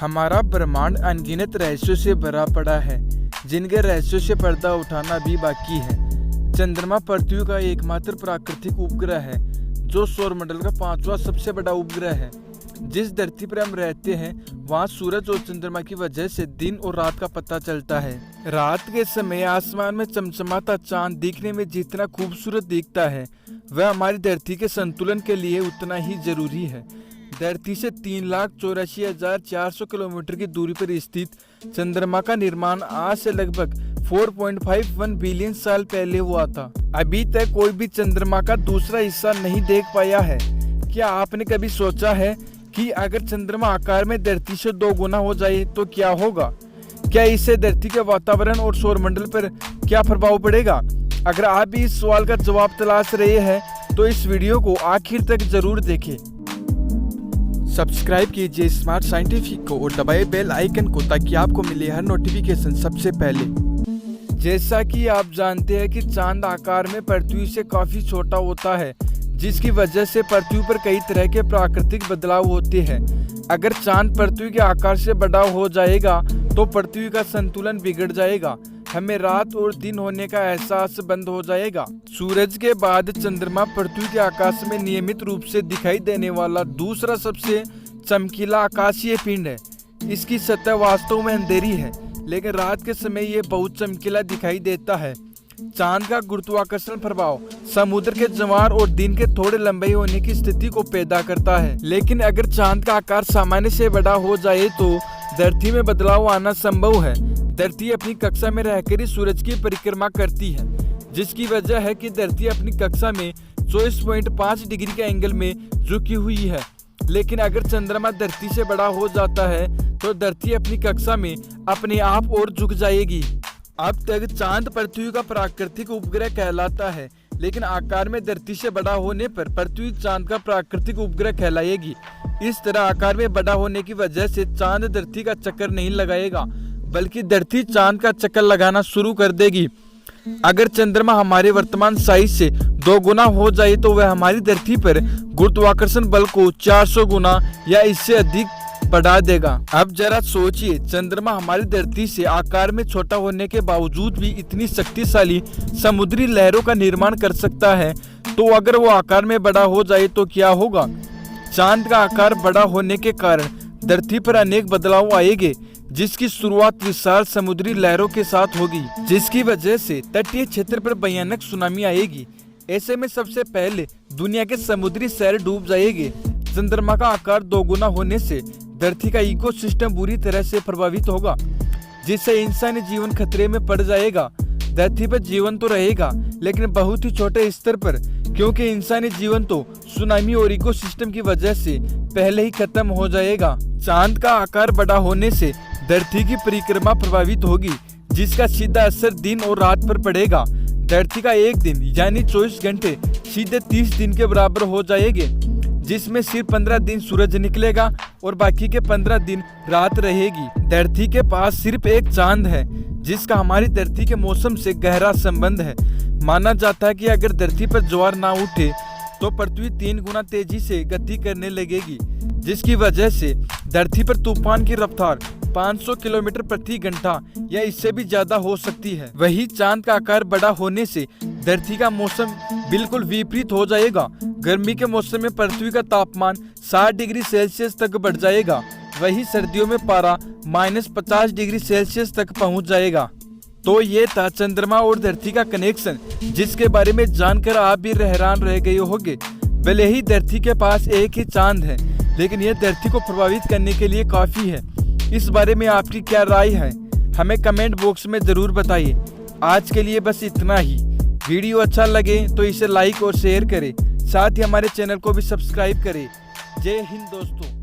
हमारा ब्रह्मांड अनगिनत रहस्यों से भरा पड़ा है, जिनके रहस्यों से पर्दा उठाना भी बाकी है। चंद्रमा पृथ्वी का एकमात्र प्राकृतिक उपग्रह है, जो सौरमंडल का 5वां सबसे बड़ा उपग्रह है। जिस धरती पर हम रहते हैं, वहाँ सूरज और चंद्रमा की वजह से दिन और रात का पता चलता है। रात के समय आसमान में चमचमाता चांद दिखने में जितना खूबसूरत दिखता है, वह हमारी धरती के संतुलन के लिए उतना ही जरूरी है। धरती से 3,84,400 किलोमीटर की दूरी पर स्थित चंद्रमा का निर्माण आज से लगभग 4.51 बिलियन साल पहले हुआ था। अभी तक कोई भी चंद्रमा का दूसरा हिस्सा नहीं देख पाया है। क्या आपने कभी सोचा है कि अगर चंद्रमा आकार में धरती से 2 गुना हो जाए तो क्या होगा? क्या इससे धरती के वातावरण और सौरमंडल पर क्या प्रभाव पड़ेगा? अगर आप भी इस सवाल का जवाब तलाश रहे हैं तो इस वीडियो को आखिर तक जरूर देखें। सब्सक्राइब कीजिए स्मार्ट साइंटिफिक को और दबाए बेल आइकन को, ताकि आपको मिले हर नोटिफिकेशन सबसे पहले। जैसा कि आप जानते हैं कि चांद आकार में पृथ्वी से काफी छोटा होता है, जिसकी वजह से पृथ्वी पर कई तरह के प्राकृतिक बदलाव होते हैं। अगर चांद पृथ्वी के आकार से बड़ा हो जाएगा तो पृथ्वी का संतुलन बिगड़ जाएगा। हमें रात और दिन होने का एहसास बंद हो जाएगा। सूरज के बाद चंद्रमा पृथ्वी के आकाश में नियमित रूप से दिखाई देने वाला दूसरा सबसे चमकीला आकाशीय पिंड है। इसकी सतह वास्तव में अंधेरी है, लेकिन रात के समय ये बहुत चमकीला दिखाई देता है। चांद का गुरुत्वाकर्षण प्रभाव समुद्र के ज्वार और दिन के थोड़े लंबे होने की स्थिति को पैदा करता है। लेकिन अगर चांद का आकार सामान्य से बड़ा हो जाए तो धरती में बदलाव आना संभव है। धरती अपनी कक्षा में रहकर ही सूरज की परिक्रमा करती है, जिसकी वजह है कि धरती अपनी कक्षा में 24.5 डिग्री के एंगल में झुकी हुई है। लेकिन अगर चंद्रमा धरती से बड़ा हो जाता है तो धरती अपनी कक्षा में अपने आप और झुक जाएगी। अब तक चांद पृथ्वी का प्राकृतिक उपग्रह कहलाता है, लेकिन आकार में धरती से बड़ा होने पर पृथ्वी चांद का प्राकृतिक उपग्रह कहलाएगी। इस तरह आकार में बड़ा होने की वजह से चांद धरती का चक्कर नहीं लगाएगा, बल्कि धरती चांद का चक्कर लगाना शुरू कर देगी। अगर चंद्रमा हमारे वर्तमान साइज से 2 गुना हो जाए तो वह हमारी धरती पर गुरुत्वाकर्षण बल को 400 गुना या इससे अधिक बढ़ा देगा। अब जरा सोचिए, चंद्रमा हमारी धरती से आकार में छोटा होने के बावजूद भी इतनी शक्तिशाली समुद्री लहरों का निर्माण कर सकता है, तो अगर वो आकार में बड़ा हो जाए तो क्या होगा? चांद का आकार बड़ा होने के कारण धरती पर अनेक बदलाव आएंगे, जिसकी शुरुआत विशाल समुद्री लहरों के साथ होगी, जिसकी वजह से तटीय क्षेत्र पर भयानक सुनामी आएगी। ऐसे में सबसे पहले दुनिया के समुद्री शहर डूब जाएंगे। चंद्रमा का आकार 2 गुना होने से धरती का इकोसिस्टम बुरी तरह से प्रभावित होगा, जिससे इंसानी जीवन खतरे में पड़ जाएगा। धरती पर जीवन तो रहेगा, लेकिन बहुत ही छोटे स्तर पर, क्योंकि इंसानी जीवन तो सुनामी और इकोसिस्टम की वजह से पहले ही खत्म हो जाएगा। चांद का आकार बड़ा होने से धरती की परिक्रमा प्रभावित होगी, जिसका सीधा असर दिन और रात पर पड़ेगा। धरती का एक दिन यानी 24 घंटे सीधे 30 दिन के बराबर हो जाएंगे, जिसमें सिर्फ 15 दिन सूरज निकलेगा और बाकी के 15 दिन रात रहेगी। धरती के पास सिर्फ एक चांद है, जिसका हमारी धरती के मौसम से गहरा संबंध है। माना जाता है कि अगर धरती पर ज्वार ना उठे तो पृथ्वी 3 गुना तेजी से गति करने लगेगी, जिसकी वजह से धरती पर तूफान की रफ्तार 500 किलोमीटर प्रति घंटा या इससे भी ज्यादा हो सकती है। वही चांद का आकार बड़ा होने से धरती का मौसम बिल्कुल विपरीत हो जाएगा। गर्मी के मौसम में पृथ्वी का तापमान 60 डिग्री सेल्सियस तक बढ़ जाएगा। वही सर्दियों में पारा -50 डिग्री सेल्सियस तक पहुंच जाएगा। तो ये था चंद्रमा और धरती का कनेक्शन, जिसके बारे में जानकर आप भी हैरान रह गए होंगे। भले ही धरती के पास एक ही चांद है, लेकिन यह धरती को प्रभावित करने के लिए काफी है। इस बारे में आपकी क्या राय है? हमें कमेंट बॉक्स में जरूर बताइए। आज के लिए बस इतना ही। वीडियो अच्छा लगे तो इसे लाइक और शेयर करें, साथ ही हमारे चैनल को भी सब्सक्राइब करें। जय हिंद दोस्तों।